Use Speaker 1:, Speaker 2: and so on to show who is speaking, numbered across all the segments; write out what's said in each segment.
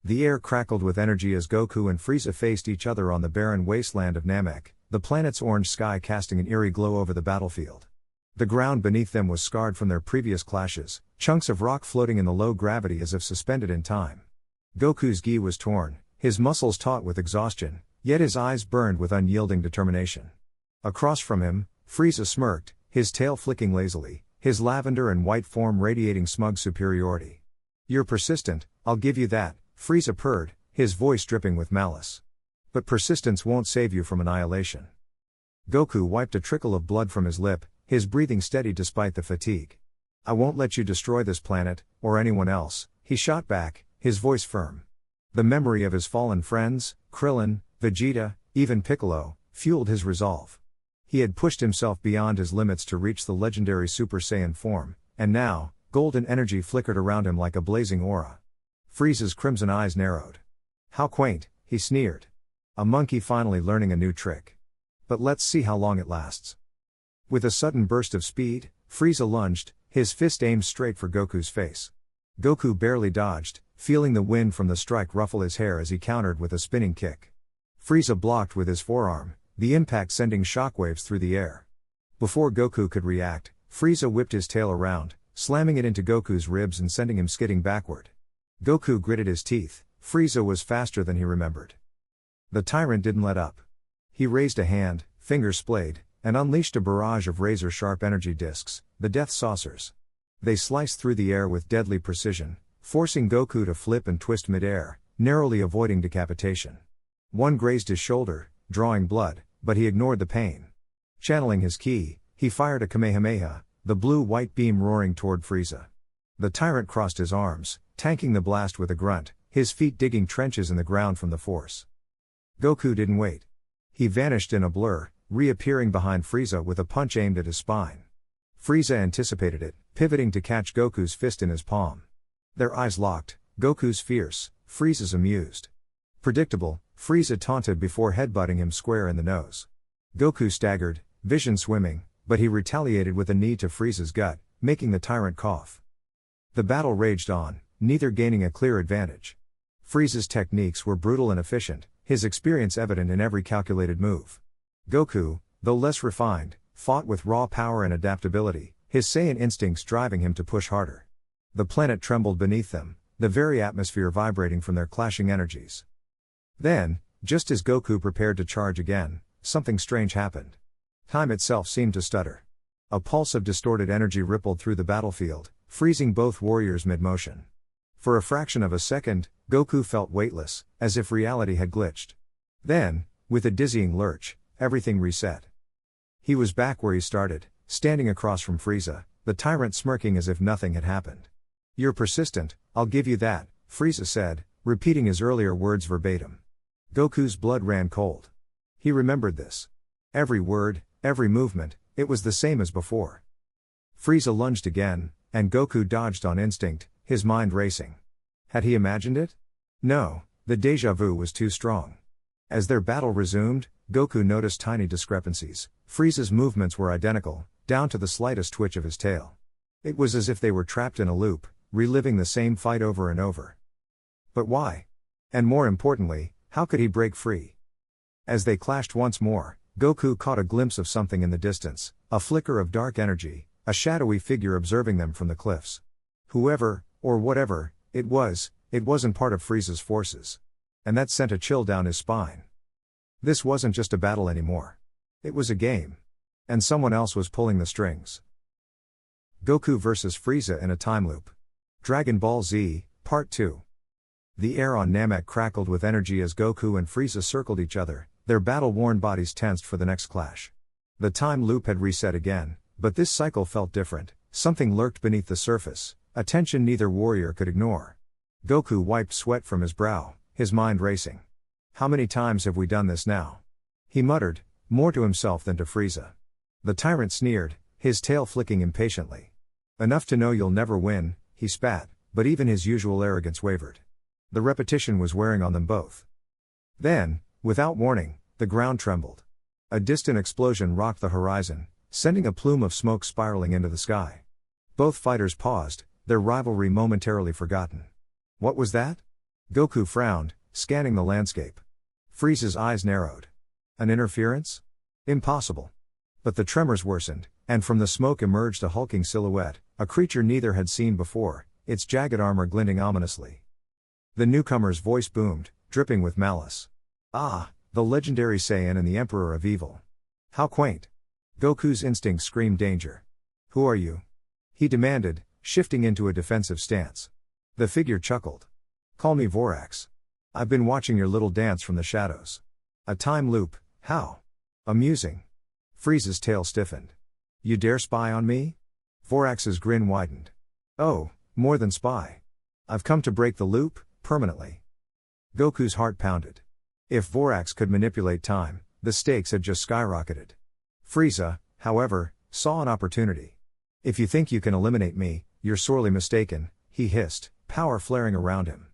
Speaker 1: The air crackled with energy as Goku and Frieza faced each other on the barren wasteland of Namek, the planet's orange sky casting an eerie glow over the battlefield. The ground beneath them was scarred from their previous clashes, chunks of rock floating in the low gravity as if suspended in time. Goku's gi was torn, his muscles taut with exhaustion, yet his eyes burned with unyielding determination. Across from him, Frieza smirked, his tail flicking lazily, his lavender and white form radiating smug superiority. "You're persistent, I'll give you that," Frieza purred, his voice dripping with malice. "But persistence won't save you from annihilation." Goku wiped a trickle of blood from his lip, his breathing steady despite the fatigue. "I won't let you destroy this planet, or anyone else," he shot back, his voice firm. The memory of his fallen friends, Krillin, Vegeta, even Piccolo, fueled his resolve. He had pushed himself beyond his limits to reach the legendary Super Saiyan form, and now, golden energy flickered around him like a blazing aura. Frieza's crimson eyes narrowed. "How quaint," he sneered. "A monkey finally learning a new trick. But let's see how long it lasts." With a sudden burst of speed, Frieza lunged, his fist aimed straight for Goku's face. Goku barely dodged, feeling the wind from the strike ruffle his hair as he countered with a spinning kick. Frieza blocked with his forearm, the impact sending shockwaves through the air. Before Goku could react, Frieza whipped his tail around, slamming it into Goku's ribs and sending him skidding backward. Goku gritted his teeth. Frieza was faster than he remembered. The tyrant didn't let up. He raised a hand, fingers splayed, and unleashed a barrage of razor-sharp energy discs, the Death Saucers. They sliced through the air with deadly precision, forcing Goku to flip and twist mid-air, narrowly avoiding decapitation. One grazed his shoulder, drawing blood, but he ignored the pain. Channeling his ki, he fired a Kamehameha, the blue-white beam roaring toward Frieza. The tyrant crossed his arms, tanking the blast with a grunt, his feet digging trenches in the ground from the force. Goku didn't wait. He vanished in a blur, reappearing behind Frieza with a punch aimed at his spine. Frieza anticipated it, pivoting to catch Goku's fist in his palm. Their eyes locked, Goku's fierce, Frieza's amused. Predictable, Frieza taunted before headbutting him square in the nose. Goku staggered, vision swimming, but he retaliated with a knee to Frieza's gut, making the tyrant cough. The battle raged on, neither gaining a clear advantage. Frieza's techniques were brutal and efficient, his experience evident in every calculated move. Goku, though less refined, fought with raw power and adaptability, his Saiyan instincts driving him to push harder. The planet trembled beneath them, the very atmosphere vibrating from their clashing energies. Then, just as Goku prepared to charge again, something strange happened. Time itself seemed to stutter. A pulse of distorted energy rippled through the battlefield, freezing both warriors mid-motion. For a fraction of a second, Goku felt weightless, as if reality had glitched. Then, with a dizzying lurch, everything reset. He was back where he started, standing across from Frieza, the tyrant smirking as if nothing had happened. "You're persistent, I'll give you that," Frieza said, repeating his earlier words verbatim. Goku's blood ran cold. He remembered this. Every word, every movement, it was the same as before. Frieza lunged again, and Goku dodged on instinct, his mind racing. Had he imagined it? No, the déjà vu was too strong. As their battle resumed, Goku noticed tiny discrepancies. Frieza's movements were identical, down to the slightest twitch of his tail. It was as if they were trapped in a loop, reliving the same fight over and over. But why? And more importantly, how could he break free? As they clashed once more, Goku caught a glimpse of something in the distance, a flicker of dark energy, a shadowy figure observing them from the cliffs. Whoever, or whatever, it wasn't part of Frieza's forces. And that sent a chill down his spine. This wasn't just a battle anymore. It was a game. And someone else was pulling the strings. Goku vs. Frieza in a time loop. Dragon Ball Z, Part 2. The air on Namek crackled with energy as Goku and Frieza circled each other, their battle-worn bodies tensed for the next clash. The time loop had reset again, but this cycle felt different. Something lurked beneath the surface, a tension neither warrior could ignore. Goku wiped sweat from his brow, his mind racing. "How many times have we done this now?" he muttered, more to himself than to Frieza. The tyrant sneered, his tail flicking impatiently. "Enough to know you'll never win," he spat, but even his usual arrogance wavered. The repetition was wearing on them both. Then, without warning, the ground trembled. A distant explosion rocked the horizon, sending a plume of smoke spiraling into the sky. Both fighters paused, their rivalry momentarily forgotten. What was that? Goku frowned, scanning the landscape. Frieza's eyes narrowed. An interference? Impossible. But the tremors worsened, and from the smoke emerged a hulking silhouette, a creature neither had seen before, its jagged armor glinting ominously. The newcomer's voice boomed, dripping with malice. Ah, the legendary Saiyan and the Emperor of Evil. How quaint. Goku's instinct screamed danger. Who are you? He demanded, shifting into a defensive stance. The figure chuckled. Call me Vorax. I've been watching your little dance from the shadows. A time loop, how? Amusing. Frieza's tail stiffened. You dare spy on me? Vorax's grin widened. Oh, more than spy. I've come to break the loop, permanently. Goku's heart pounded. If Vorax could manipulate time, the stakes had just skyrocketed. Frieza, however, saw an opportunity. If you think you can eliminate me, you're sorely mistaken, he hissed, power flaring around him.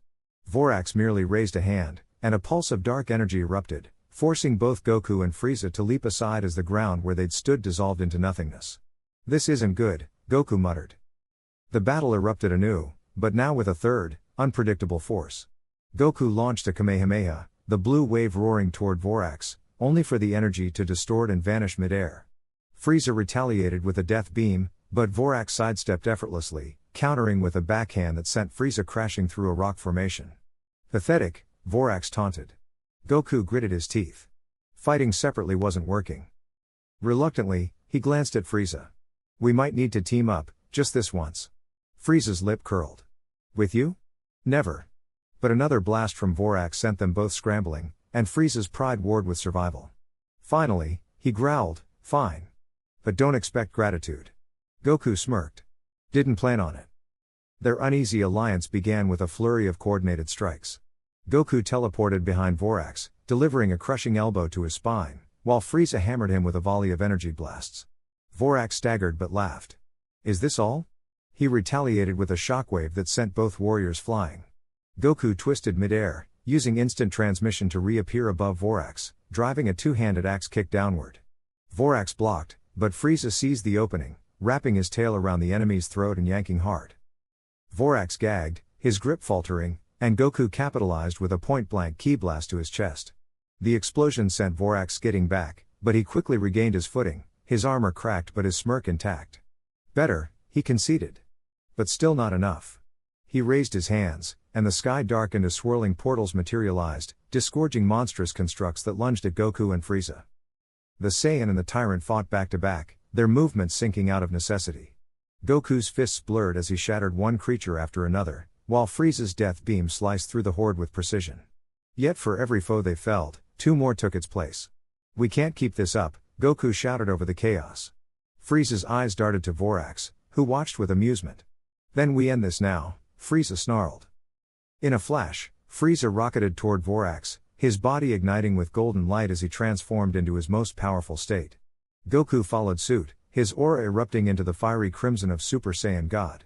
Speaker 1: Vorax merely raised a hand, and a pulse of dark energy erupted, forcing both Goku and Frieza to leap aside as the ground where they'd stood dissolved into nothingness. This isn't good, Goku muttered. The battle erupted anew, but now with a third, unpredictable force. Goku launched a Kamehameha, the blue wave roaring toward Vorax, only for the energy to distort and vanish mid-air. Frieza retaliated with a death beam, but Vorax sidestepped effortlessly, countering with a backhand that sent Frieza crashing through a rock formation. Pathetic, Vorax taunted. Goku gritted his teeth. Fighting separately wasn't working. Reluctantly, he glanced at Frieza. We might need to team up, just this once. Frieza's lip curled. With you? Never. But another blast from Vorax sent them both scrambling, and Frieza's pride warred with survival. Finally, he growled, fine. But don't expect gratitude. Goku smirked. Didn't plan on it. Their uneasy alliance began with a flurry of coordinated strikes. Goku teleported behind Vorax, delivering a crushing elbow to his spine, while Frieza hammered him with a volley of energy blasts. Vorax staggered but laughed. Is this all? He retaliated with a shockwave that sent both warriors flying. Goku twisted mid-air, using instant transmission to reappear above Vorax, driving a two-handed axe kick downward. Vorax blocked, but Frieza seized the opening, wrapping his tail around the enemy's throat and yanking hard. Vorax gagged, his grip faltering, and Goku capitalized with a point-blank ki blast to his chest. The explosion sent Vorax skidding back, but he quickly regained his footing, his armor cracked but his smirk intact. Better, he conceded. But still not enough. He raised his hands, and the sky darkened as swirling portals materialized, disgorging monstrous constructs that lunged at Goku and Frieza. The Saiyan and the Tyrant fought back to back, their movements sinking out of necessity. Goku's fists blurred as he shattered one creature after another, while Frieza's death beam sliced through the horde with precision. Yet for every foe they felled, two more took its place. We can't keep this up, Goku shouted over the chaos. Frieza's eyes darted to Vorax, who watched with amusement. Then we end this now, Frieza snarled. In a flash, Frieza rocketed toward Vorax, his body igniting with golden light as he transformed into his most powerful state. Goku followed suit, his aura erupting into the fiery crimson of Super Saiyan God.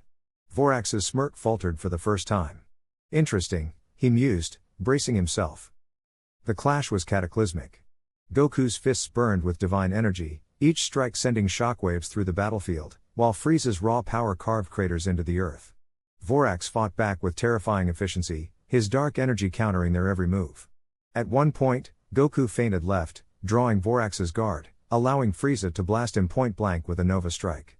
Speaker 1: Vorax's smirk faltered for the first time. Interesting, he mused, bracing himself. The clash was cataclysmic. Goku's fists burned with divine energy, each strike sending shockwaves through the battlefield, while Frieza's raw power carved craters into the earth. Vorax fought back with terrifying efficiency, his dark energy countering their every move. At one point, Goku feinted left, drawing Vorax's guard, allowing Frieza to blast him point blank with a Nova Strike.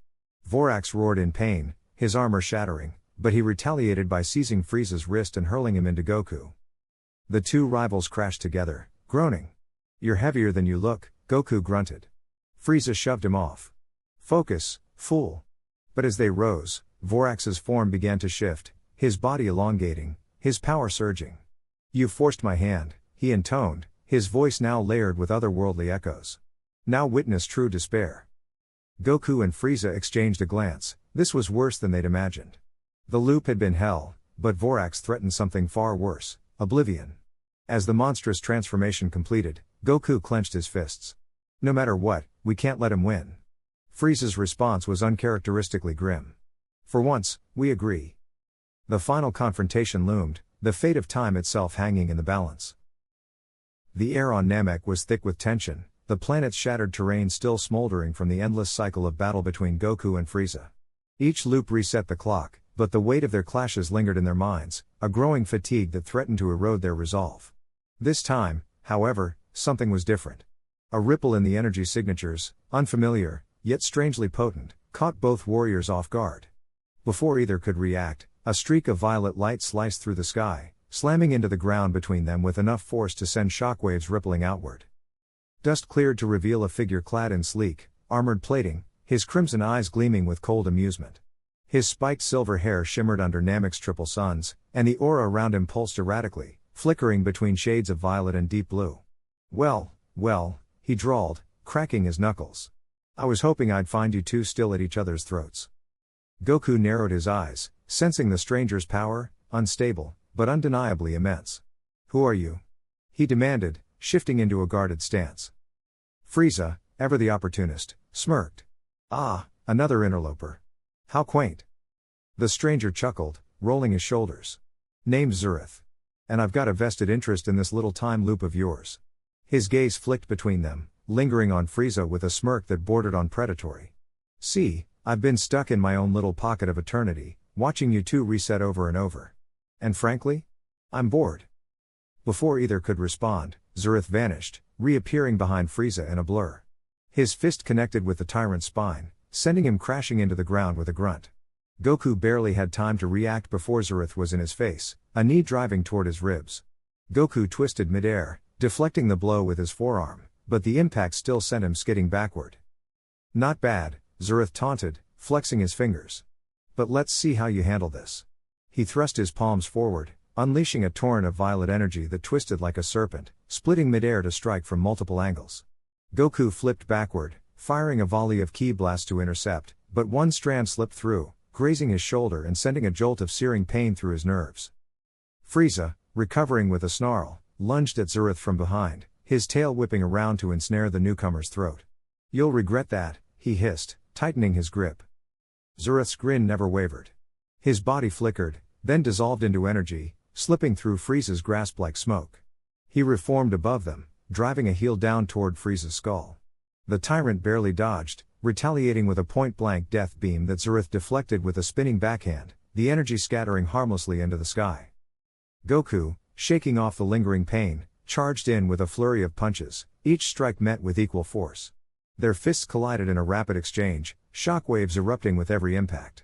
Speaker 1: Vorax roared in pain, his armor shattering, but he retaliated by seizing Frieza's wrist and hurling him into Goku. The two rivals crashed together, groaning. You're heavier than you look, Goku grunted. Frieza shoved him off. Focus, fool. But as they rose, Vorax's form began to shift, his body elongating, his power surging. You forced my hand, he intoned, his voice now layered with otherworldly echoes. Now witness true despair. Goku and Frieza exchanged a glance. This was worse than they'd imagined. The loop had been hell, but Vorax threatened something far worse, oblivion. As the monstrous transformation completed, Goku clenched his fists. No matter what, we can't let him win. Frieza's response was uncharacteristically grim. For once, we agree. The final confrontation loomed, the fate of time itself hanging in the balance. The air on Namek was thick with tension, the planet's shattered terrain still smoldering from the endless cycle of battle between Goku and Frieza. Each loop reset the clock, but the weight of their clashes lingered in their minds, a growing fatigue that threatened to erode their resolve. This time, however, something was different. A ripple in the energy signatures, unfamiliar, yet strangely potent, caught both warriors off guard. Before either could react, a streak of violet light sliced through the sky, slamming into the ground between them with enough force to send shockwaves rippling outward. Dust cleared to reveal a figure clad in sleek, armored plating, his crimson eyes gleaming with cold amusement. His spiked silver hair shimmered under Namek's triple suns, and the aura around him pulsed erratically, flickering between shades of violet and deep blue. Well, he drawled, cracking his knuckles. I was hoping I'd find you two still at each other's throats. Goku narrowed his eyes, sensing the stranger's power, unstable, but undeniably immense. Who are you? He demanded, shifting into a guarded stance. Frieza, ever the opportunist, smirked. Ah, another interloper. How quaint. The stranger chuckled, rolling his shoulders. Name's Zurith. And I've got a vested interest in this little time loop of yours. His gaze flicked between them, lingering on Frieza with a smirk that bordered on predatory. See, I've been stuck in my own little pocket of eternity, watching you two reset over and over. And frankly, I'm bored. Before either could respond, Zurith vanished, reappearing behind Frieza in a blur. His fist connected with the tyrant's spine, sending him crashing into the ground with a grunt. Goku barely had time to react before Zurith was in his face, a knee driving toward his ribs. Goku twisted midair, deflecting the blow with his forearm, but the impact still sent him skidding backward. Not bad, Zurith taunted, flexing his fingers. But let's see how you handle this. He thrust his palms forward, unleashing a torrent of violet energy that twisted like a serpent, splitting midair to strike from multiple angles. Goku flipped backward, firing a volley of ki blasts to intercept, but one strand slipped through, grazing his shoulder and sending a jolt of searing pain through his nerves. Frieza, recovering with a snarl, lunged at Zurith from behind, his tail whipping around to ensnare the newcomer's throat. You'll regret that, he hissed, tightening his grip. Zurith's grin never wavered. His body flickered, then dissolved into energy, slipping through Frieza's grasp like smoke. He reformed above them, driving a heel down toward Frieza's skull. The tyrant barely dodged, retaliating with a point-blank death beam that Zurith deflected with a spinning backhand, the energy scattering harmlessly into the sky. Goku, shaking off the lingering pain, charged in with a flurry of punches, each strike met with equal force. Their fists collided in a rapid exchange, shockwaves erupting with every impact.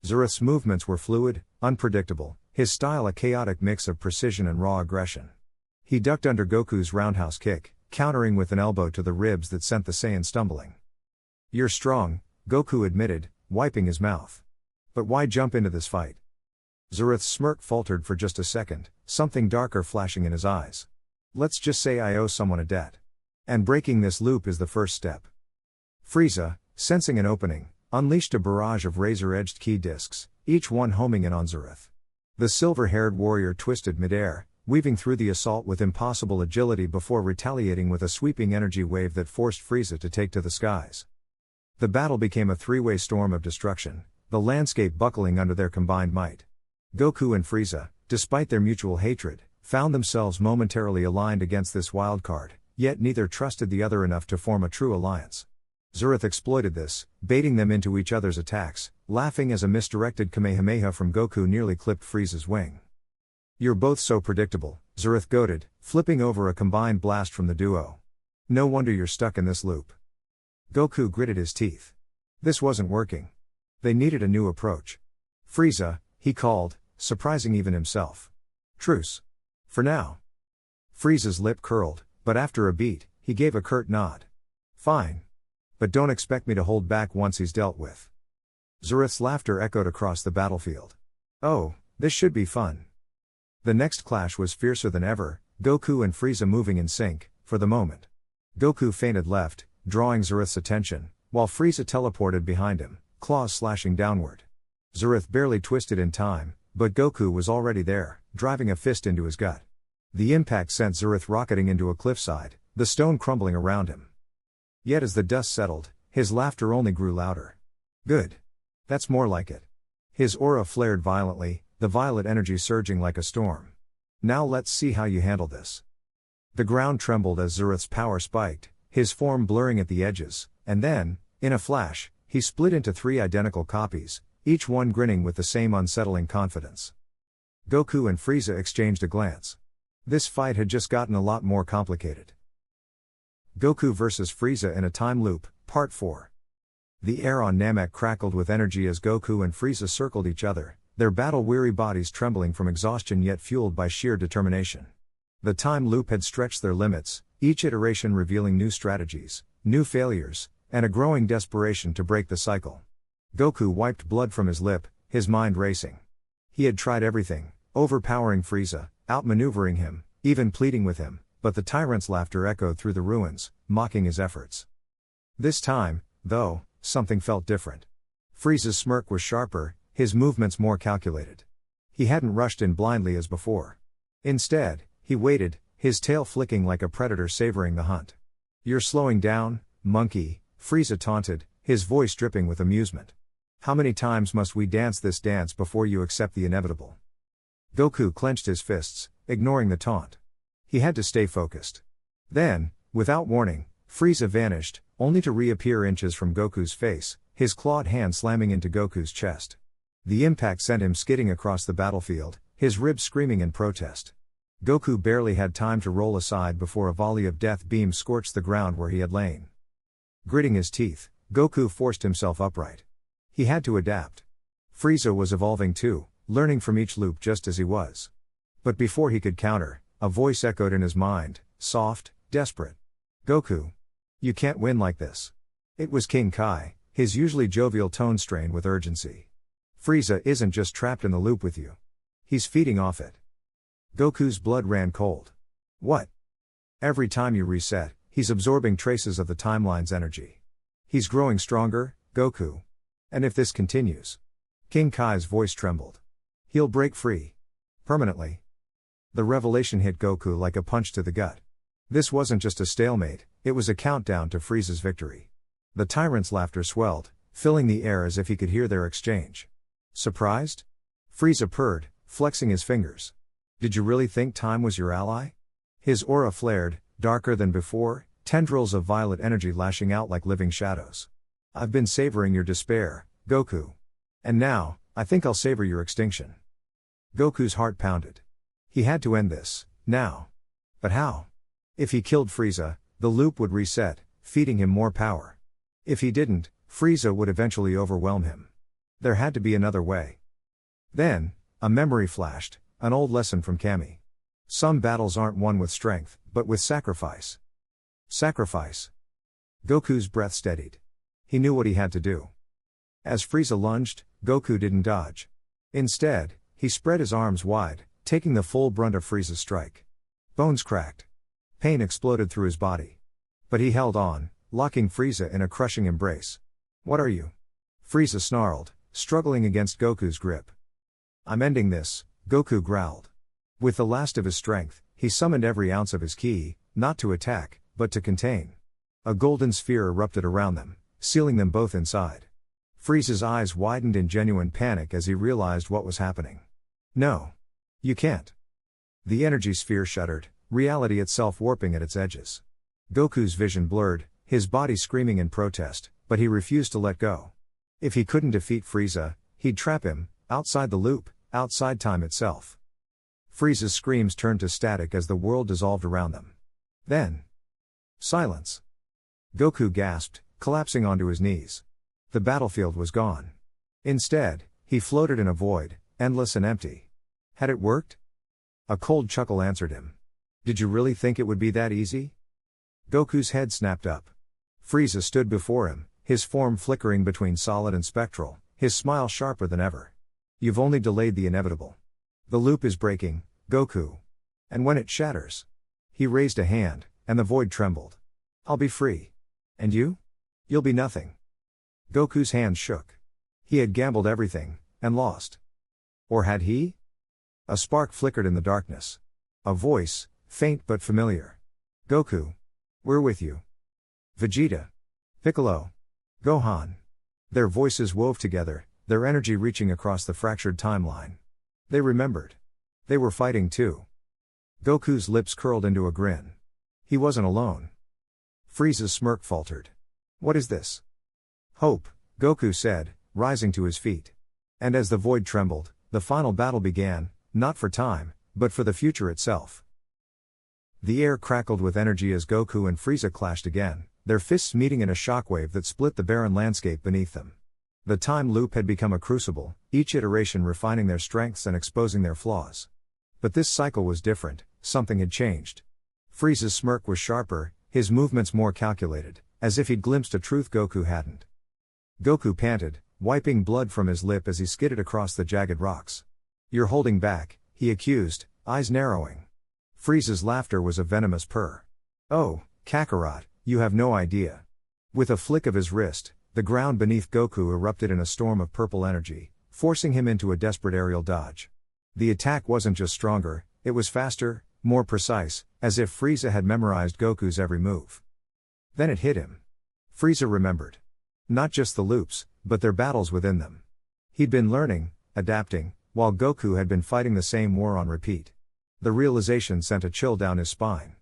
Speaker 1: Zurith's movements were fluid, unpredictable, his style a chaotic mix of precision and raw aggression. He ducked under Goku's roundhouse kick, countering with an elbow to the ribs that sent the Saiyan stumbling. You're strong, Goku admitted, wiping his mouth. But why jump into this fight? Zurith's smirk faltered for just a second, something darker flashing in his eyes. Let's just say I owe someone a debt. And breaking this loop is the first step. Frieza, sensing an opening, unleashed a barrage of razor-edged ki discs, each one homing in on Zurith. The silver-haired warrior twisted midair, weaving through the assault with impossible agility before retaliating with a sweeping energy wave that forced Frieza to take to the skies. The battle became a three-way storm of destruction, the landscape buckling under their combined might. Goku and Frieza, despite their mutual hatred, found themselves momentarily aligned against this wild card, yet neither trusted the other enough to form a true alliance. Zurith exploited this, baiting them into each other's attacks, laughing as a misdirected Kamehameha from Goku nearly clipped Frieza's wing. You're both so predictable, Zurith goaded, flipping over a combined blast from the duo. No wonder you're stuck in this loop. Goku gritted his teeth. This wasn't working. They needed a new approach. Frieza, he called, surprising even himself. Truce. For now. Frieza's lip curled, but after a beat, he gave a curt nod. Fine. But don't expect me to hold back once he's dealt with. Zurith's laughter echoed across the battlefield. Oh, this should be fun. The next clash was fiercer than ever, Goku and Frieza moving in sync, for the moment. Goku feinted left, drawing Zurith's attention, while Frieza teleported behind him, claws slashing downward. Zurith barely twisted in time, but Goku was already there, driving a fist into his gut. The impact sent Zurith rocketing into a cliffside, the stone crumbling around him. Yet as the dust settled, his laughter only grew louder. Good. That's more like it. His aura flared violently, the violet energy surging like a storm. Now let's see how you handle this. The ground trembled as Zurith's power spiked, his form blurring at the edges, and then, in a flash, he split into three identical copies, each one grinning with the same unsettling confidence. Goku and Frieza exchanged a glance. This fight had just gotten a lot more complicated. Goku vs. Frieza in a Time Loop, Part 4. The air on Namek crackled with energy as Goku and Frieza circled each other, their battle-weary bodies trembling from exhaustion yet fueled by sheer determination. The time loop had stretched their limits, each iteration revealing new strategies, new failures, and a growing desperation to break the cycle. Goku wiped blood from his lip, his mind racing. He had tried everything, overpowering Frieza, outmaneuvering him, even pleading with him, but the tyrant's laughter echoed through the ruins, mocking his efforts. This time, though, something felt different. Frieza's smirk was sharper, his movements more calculated. He hadn't rushed in blindly as before. Instead, he waited, his tail flicking like a predator savoring the hunt. "You're slowing down, monkey," Frieza taunted, his voice dripping with amusement. "How many times must we dance this dance before you accept the inevitable?" Goku clenched his fists, ignoring the taunt. He had to stay focused. Then, without warning, Frieza vanished, only to reappear inches from Goku's face, his clawed hand slamming into Goku's chest. The impact sent him skidding across the battlefield, his ribs screaming in protest. Goku barely had time to roll aside before a volley of death beams scorched the ground where he had lain. Gritting his teeth, Goku forced himself upright. He had to adapt. Frieza was evolving too, learning from each loop just as he was. But before he could counter, a voice echoed in his mind, soft, desperate. "Goku. You can't win like this." It was King Kai, his usually jovial tone strained with urgency. "Frieza isn't just trapped in the loop with you. He's feeding off it." Goku's blood ran cold. "What?" "Every time you reset, he's absorbing traces of the timeline's energy. He's growing stronger, Goku. And if this continues..." King Kai's voice trembled. "He'll break free. Permanently." The revelation hit Goku like a punch to the gut. This wasn't just a stalemate, it was a countdown to Frieza's victory. The tyrant's laughter swelled, filling the air as if he could hear their exchange. "Surprised?" Frieza purred, flexing his fingers. "Did you really think time was your ally?" His aura flared, darker than before, tendrils of violet energy lashing out like living shadows. "I've been savoring your despair, Goku. And now, I think I'll savor your extinction." Goku's heart pounded. He had to end this, now. But how? If he killed Frieza, the loop would reset, feeding him more power. If he didn't, Frieza would eventually overwhelm him. There had to be another way. Then, a memory flashed, an old lesson from Kami. Some battles aren't won with strength, but with sacrifice. Sacrifice. Goku's breath steadied. He knew what he had to do. As Frieza lunged, Goku didn't dodge. Instead, he spread his arms wide, taking the full brunt of Frieza's strike. Bones cracked. Pain exploded through his body. But he held on, locking Frieza in a crushing embrace. "What are you?" Frieza snarled, struggling against Goku's grip. "I'm ending this," Goku growled. With the last of his strength, he summoned every ounce of his ki, not to attack, but to contain. A golden sphere erupted around them, sealing them both inside. Frieza's eyes widened in genuine panic as he realized what was happening. "No. You can't." The energy sphere shuddered, reality itself warping at its edges. Goku's vision blurred, his body screaming in protest, but he refused to let go. If he couldn't defeat Frieza, he'd trap him, outside the loop, outside time itself. Frieza's screams turned to static as the world dissolved around them. Then, silence. Goku gasped, collapsing onto his knees. The battlefield was gone. Instead, he floated in a void, endless and empty. Had it worked? A cold chuckle answered him. "Did you really think it would be that easy?" Goku's head snapped up. Frieza stood before him, his form flickering between solid and spectral, his smile sharper than ever. "You've only delayed the inevitable. The loop is breaking, Goku. And when it shatters..." He raised a hand, and the void trembled. "I'll be free. And you? You'll be nothing." Goku's hands shook. He had gambled everything, and lost. Or had he? A spark flickered in the darkness. A voice, faint but familiar. "Goku. We're with you." Vegeta. Piccolo. Gohan. Their voices wove together, their energy reaching across the fractured timeline. They remembered. They were fighting too. Goku's lips curled into a grin. He wasn't alone. Frieza's smirk faltered. "What is this?" "Hope," Goku said, rising to his feet. And as the void trembled, the final battle began, not for time, but for the future itself. The air crackled with energy as Goku and Frieza clashed again, their fists meeting in a shockwave that split the barren landscape beneath them. The time loop had become a crucible, each iteration refining their strengths and exposing their flaws. But this cycle was different, something had changed. Frieza's smirk was sharper, his movements more calculated, as if he'd glimpsed a truth Goku hadn't. Goku panted, wiping blood from his lip as he skidded across the jagged rocks. "You're holding back," he accused, eyes narrowing. Frieza's laughter was a venomous purr. "Oh, Kakarot, you have no idea." With a flick of his wrist, the ground beneath Goku erupted in a storm of purple energy, forcing him into a desperate aerial dodge. The attack wasn't just stronger, it was faster, more precise, as if Frieza had memorized Goku's every move. Then it hit him. Frieza remembered. Not just the loops, but their battles within them. He'd been learning, adapting, while Goku had been fighting the same war on repeat. The realization sent a chill down his spine.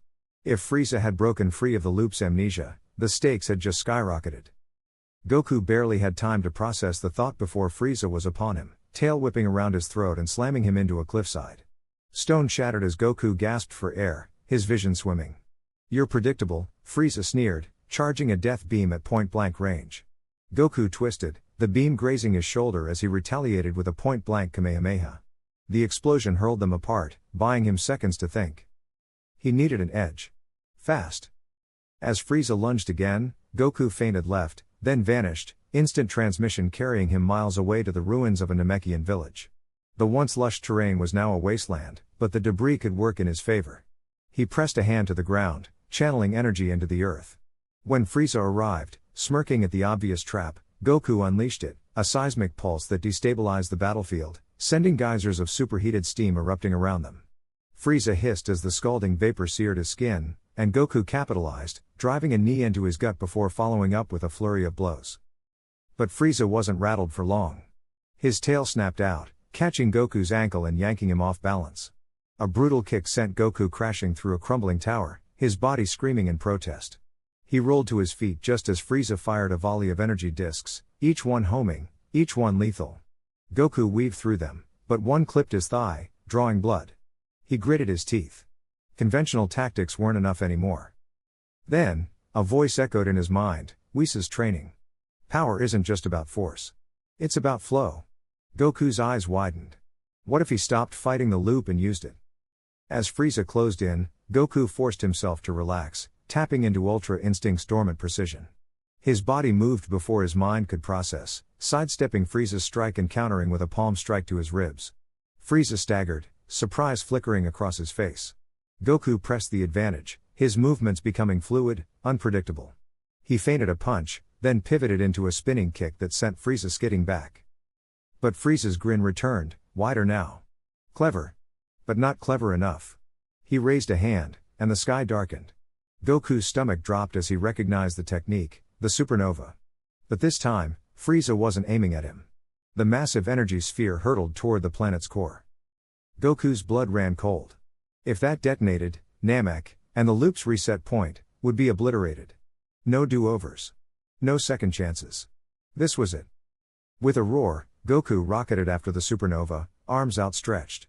Speaker 1: If Frieza had broken free of the loop's amnesia, the stakes had just skyrocketed. Goku barely had time to process the thought before Frieza was upon him, tail whipping around his throat and slamming him into a cliffside. Stone shattered as Goku gasped for air, his vision swimming. "You're predictable," Frieza sneered, charging a death beam at point-blank range. Goku twisted, the beam grazing his shoulder as he retaliated with a point-blank Kamehameha. The explosion hurled them apart, buying him seconds to think. He needed an edge. Fast. As Frieza lunged again, Goku feinted left, then vanished, instant transmission carrying him miles away to the ruins of a Namekian village. The once lush terrain was now a wasteland, but the debris could work in his favor. He pressed a hand to the ground, channeling energy into the earth. When Frieza arrived, smirking at the obvious trap, Goku unleashed it, a seismic pulse that destabilized the battlefield, sending geysers of superheated steam erupting around them. Frieza hissed as the scalding vapor seared his skin, and Goku capitalized, driving a knee into his gut before following up with a flurry of blows. But Frieza wasn't rattled for long. His tail snapped out, catching Goku's ankle and yanking him off balance. A brutal kick sent Goku crashing through a crumbling tower, his body screaming in protest. He rolled to his feet just as Frieza fired a volley of energy discs, each one homing, each one lethal. Goku weaved through them, but one clipped his thigh, drawing blood. He gritted his teeth. Conventional tactics weren't enough anymore. Then, a voice echoed in his mind, Whis' training. Power isn't just about force. It's about flow. Goku's eyes widened. What if he stopped fighting the loop and used it? As Frieza closed in, Goku forced himself to relax, tapping into Ultra Instinct's dormant precision. His body moved before his mind could process, sidestepping Frieza's strike and countering with a palm strike to his ribs. Frieza staggered, surprise flickering across his face. Goku pressed the advantage, his movements becoming fluid, unpredictable. He feinted a punch, then pivoted into a spinning kick that sent Frieza skidding back. But Frieza's grin returned, wider now. Clever. But not clever enough. He raised a hand, and the sky darkened. Goku's stomach dropped as he recognized the technique, the supernova. But this time, Frieza wasn't aiming at him. The massive energy sphere hurtled toward the planet's core. Goku's blood ran cold. If that detonated, Namek, and the loop's reset point, would be obliterated. No do-overs. No second chances. This was it. With a roar, Goku rocketed after the supernova, arms outstretched.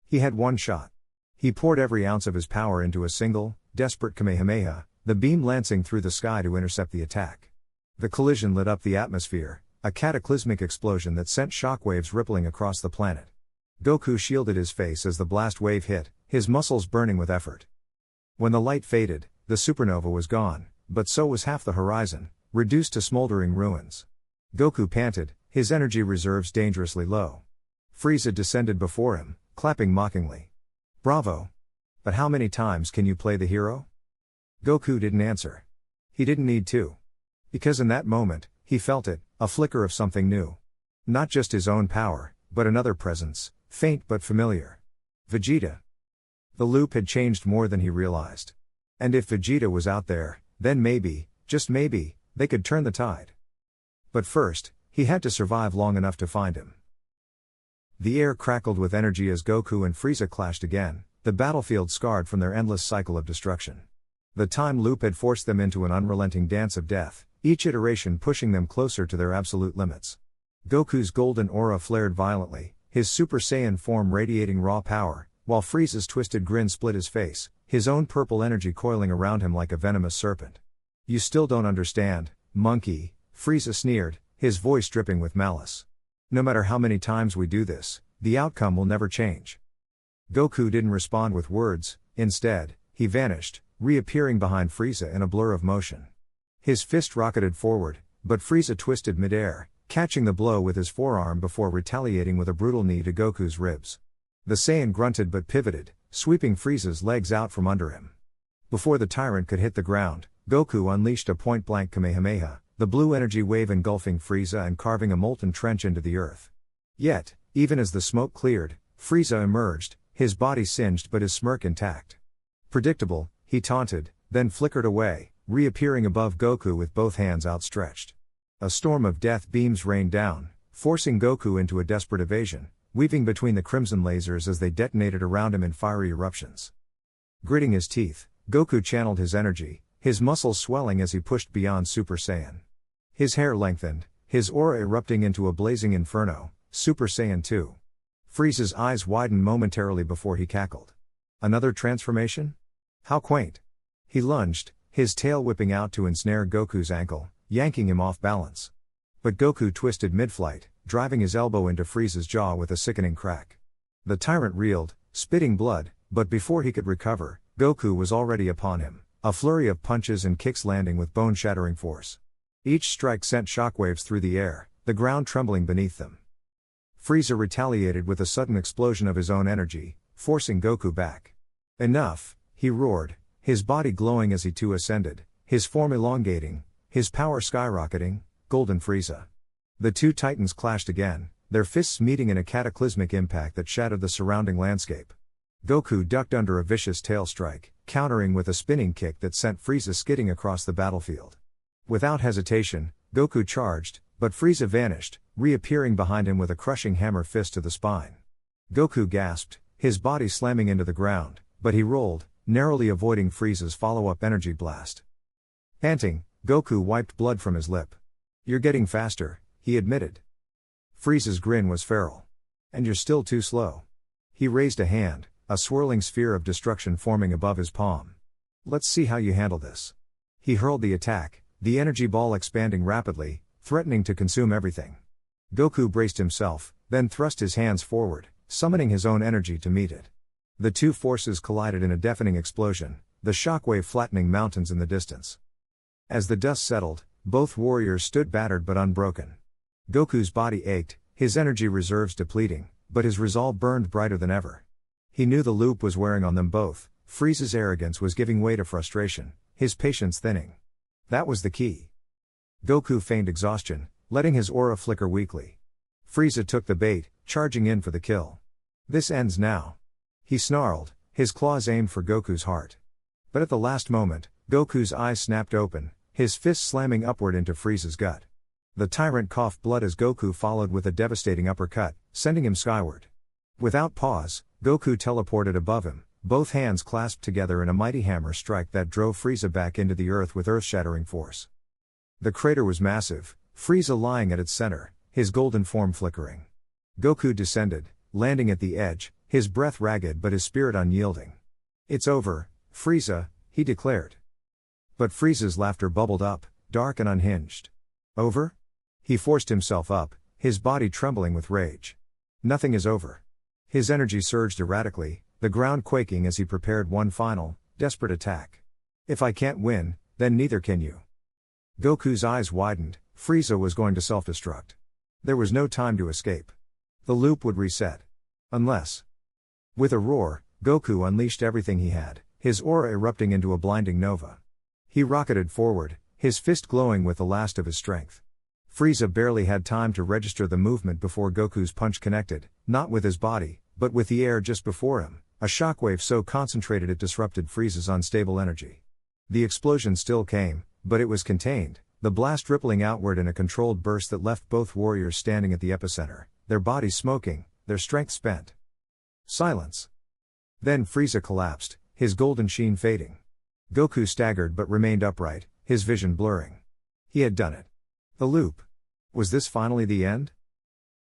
Speaker 1: He had one shot. He poured every ounce of his power into a single, desperate Kamehameha, the beam lancing through the sky to intercept the attack. The collision lit up the atmosphere, a cataclysmic explosion that sent shockwaves rippling across the planet. Goku shielded his face as the blast wave hit, his muscles burning with effort. When the light faded, the supernova was gone, but so was half the horizon, reduced to smoldering ruins. Goku panted, his energy reserves dangerously low. Frieza descended before him, clapping mockingly. Bravo! But how many times can you play the hero? Goku didn't answer. He didn't need to. Because in that moment, he felt it, a flicker of something new. Not just his own power, but another presence, faint but familiar. Vegeta. The loop had changed more than he realized. And if Vegeta was out there, then maybe, just maybe, they could turn the tide. But first, he had to survive long enough to find him. The air crackled with energy as Goku and Frieza clashed again, the battlefield scarred from their endless cycle of destruction. The time loop had forced them into an unrelenting dance of death, each iteration pushing them closer to their absolute limits. Goku's golden aura flared violently, his Super Saiyan form radiating raw power, while Frieza's twisted grin split his face, his own purple energy coiling around him like a venomous serpent. "You still don't understand, monkey," Frieza sneered, his voice dripping with malice. "No matter how many times we do this, the outcome will never change." Goku didn't respond with words, instead, he vanished, reappearing behind Frieza in a blur of motion. His fist rocketed forward, but Frieza twisted midair, catching the blow with his forearm before retaliating with a brutal knee to Goku's ribs. The Saiyan grunted but pivoted, sweeping Frieza's legs out from under him. Before the tyrant could hit the ground, Goku unleashed a point-blank Kamehameha, the blue energy wave engulfing Frieza and carving a molten trench into the earth. Yet, even as the smoke cleared, Frieza emerged, his body singed but his smirk intact. "Predictable," he taunted, then flickered away, reappearing above Goku with both hands outstretched. A storm of death beams rained down, forcing Goku into a desperate evasion, weaving between the crimson lasers as they detonated around him in fiery eruptions. Gritting his teeth, Goku channeled his energy, his muscles swelling as he pushed beyond Super Saiyan. His hair lengthened, his aura erupting into a blazing inferno, Super Saiyan 2. Frieza's eyes widened momentarily before he cackled. "Another transformation? How quaint." He lunged, his tail whipping out to ensnare Goku's ankle, yanking him off balance. But Goku twisted mid-flight, driving his elbow into Frieza's jaw with a sickening crack. The tyrant reeled, spitting blood, but before he could recover, Goku was already upon him, a flurry of punches and kicks landing with bone-shattering force. Each strike sent shockwaves through the air, the ground trembling beneath them. Frieza retaliated with a sudden explosion of his own energy, forcing Goku back. "Enough," he roared, his body glowing as he too ascended, his form elongating, his power skyrocketing. Golden Frieza. The two titans clashed again, their fists meeting in a cataclysmic impact that shattered the surrounding landscape. Goku ducked under a vicious tail strike, countering with a spinning kick that sent Frieza skidding across the battlefield. Without hesitation, Goku charged, but Frieza vanished, reappearing behind him with a crushing hammer fist to the spine. Goku gasped, his body slamming into the ground, but he rolled, narrowly avoiding Frieza's follow-up energy blast. Panting, Goku wiped blood from his lip. "You're getting faster," he admitted. Frieza's grin was feral. "And you're still too slow." He raised a hand, a swirling sphere of destruction forming above his palm. "Let's see how you handle this." He hurled the attack, the energy ball expanding rapidly, threatening to consume everything. Goku braced himself, then thrust his hands forward, summoning his own energy to meet it. The two forces collided in a deafening explosion, the shockwave flattening mountains in the distance. As the dust settled, both warriors stood battered but unbroken. Goku's body ached, his energy reserves depleting, but his resolve burned brighter than ever. He knew the loop was wearing on them both, Frieza's arrogance was giving way to frustration, his patience thinning. That was the key. Goku feigned exhaustion, letting his aura flicker weakly. Frieza took the bait, charging in for the kill. "This ends now." He snarled, his claws aimed for Goku's heart. But at the last moment, Goku's eyes snapped open, his fist slamming upward into Frieza's gut. The tyrant coughed blood as Goku followed with a devastating uppercut, sending him skyward. Without pause, Goku teleported above him, both hands clasped together in a mighty hammer strike that drove Frieza back into the earth with earth-shattering force. The crater was massive, Frieza lying at its center, his golden form flickering. Goku descended, landing at the edge, his breath ragged but his spirit unyielding. "It's over, Frieza," he declared. But Frieza's laughter bubbled up, dark and unhinged. "Over?" He forced himself up, his body trembling with rage. "Nothing is over." His energy surged erratically, the ground quaking as he prepared one final, desperate attack. "If I can't win, then neither can you." Goku's eyes widened, Frieza was going to self-destruct. There was no time to escape. The loop would reset. Unless. With a roar, Goku unleashed everything he had, his aura erupting into a blinding nova. He rocketed forward, his fist glowing with the last of his strength. Frieza barely had time to register the movement before Goku's punch connected, not with his body, but with the air just before him, a shockwave so concentrated it disrupted Frieza's unstable energy. The explosion still came, but it was contained, the blast rippling outward in a controlled burst that left both warriors standing at the epicenter, their bodies smoking, their strength spent. Silence. Then Frieza collapsed, his golden sheen fading. Goku staggered but remained upright, his vision blurring. He had done it. The loop. Was this finally the end?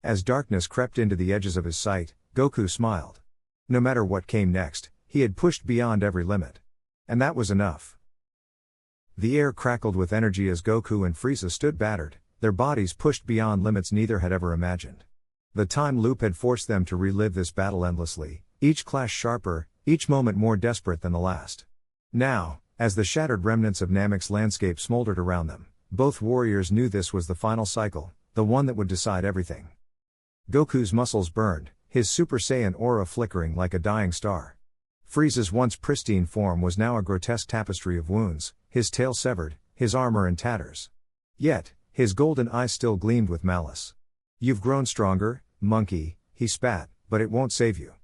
Speaker 1: As darkness crept into the edges of his sight, Goku smiled. No matter what came next, he had pushed beyond every limit. And that was enough. The air crackled with energy as Goku and Frieza stood battered, their bodies pushed beyond limits neither had ever imagined. The time loop had forced them to relive this battle endlessly, each clash sharper, each moment more desperate than the last. Now, as the shattered remnants of Namek's landscape smoldered around them, both warriors knew this was the final cycle, the one that would decide everything. Goku's muscles burned, his Super Saiyan aura flickering like a dying star. Frieza's once pristine form was now a grotesque tapestry of wounds, his tail severed, his armor in tatters. Yet, his golden eyes still gleamed with malice. "You've grown stronger, monkey," he spat, "but it won't save you."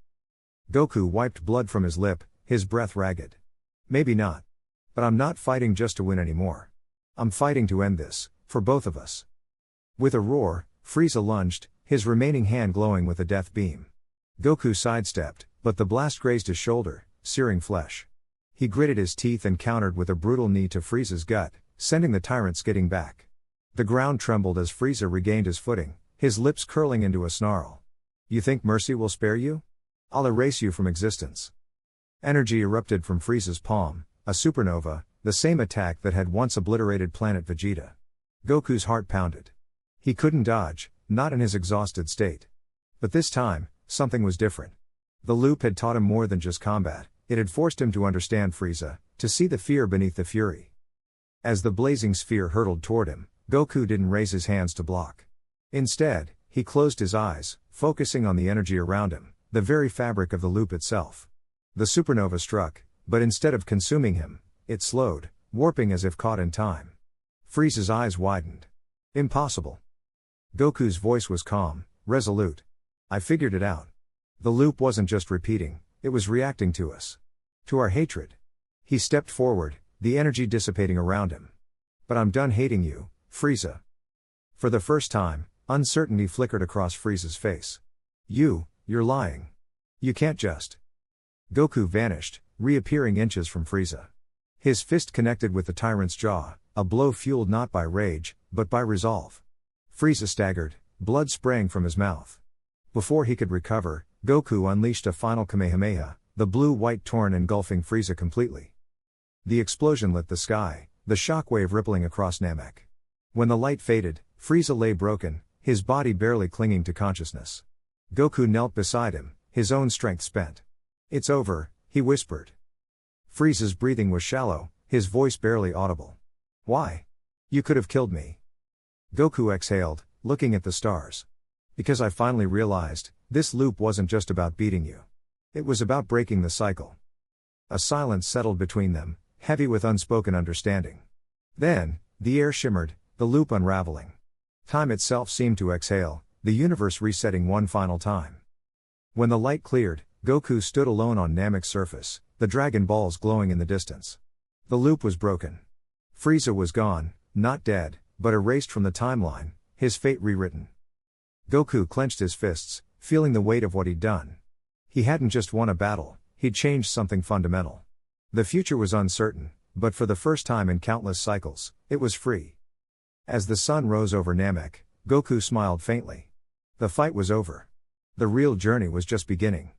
Speaker 1: Goku wiped blood from his lip, his breath ragged. "Maybe not. But I'm not fighting just to win anymore. I'm fighting to end this, for both of us." With a roar, Frieza lunged, his remaining hand glowing with a death beam. Goku sidestepped, but the blast grazed his shoulder, searing flesh. He gritted his teeth and countered with a brutal knee to Frieza's gut, sending the tyrant skidding back. The ground trembled as Frieza regained his footing, his lips curling into a snarl. "You think mercy will spare you? I'll erase you from existence." Energy erupted from Frieza's palm, a supernova, the same attack that had once obliterated planet Vegeta. Goku's heart pounded. He couldn't dodge, not in his exhausted state. But this time, something was different. The loop had taught him more than just combat, it had forced him to understand Frieza, to see the fear beneath the fury. As the blazing sphere hurtled toward him, Goku didn't raise his hands to block. Instead, he closed his eyes, focusing on the energy around him, the very fabric of the loop itself. The supernova struck, but instead of consuming him, it slowed, warping as if caught in time. Frieza's eyes widened. "Impossible." Goku's voice was calm, resolute. "I figured it out. The loop wasn't just repeating, it was reacting to us. To our hatred." He stepped forward, the energy dissipating around him. "But I'm done hating you, Frieza." For the first time, uncertainty flickered across Frieza's face. You're lying. You can't just." Goku vanished, reappearing inches from Frieza. His fist connected with the tyrant's jaw, a blow fueled not by rage, but by resolve. Frieza staggered, blood spraying from his mouth. Before he could recover, Goku unleashed a final Kamehameha, the blue-white torn engulfing Frieza completely. The explosion lit the sky, the shockwave rippling across Namek. When the light faded, Frieza lay broken, his body barely clinging to consciousness. Goku knelt beside him, his own strength spent. "It's over," he whispered. Frieza's breathing was shallow, his voice barely audible. "Why? You could have killed me." Goku exhaled, looking at the stars. "Because I finally realized, this loop wasn't just about beating you. It was about breaking the cycle." A silence settled between them, heavy with unspoken understanding. Then, the air shimmered, the loop unraveling. Time itself seemed to exhale, the universe resetting one final time. When the light cleared, Goku stood alone on Namek's surface, the Dragon Balls glowing in the distance. The loop was broken. Frieza was gone, not dead, but erased from the timeline, his fate rewritten. Goku clenched his fists, feeling the weight of what he'd done. He hadn't just won a battle, he'd changed something fundamental. The future was uncertain, but for the first time in countless cycles, it was free. As the sun rose over Namek, Goku smiled faintly. The fight was over. The real journey was just beginning.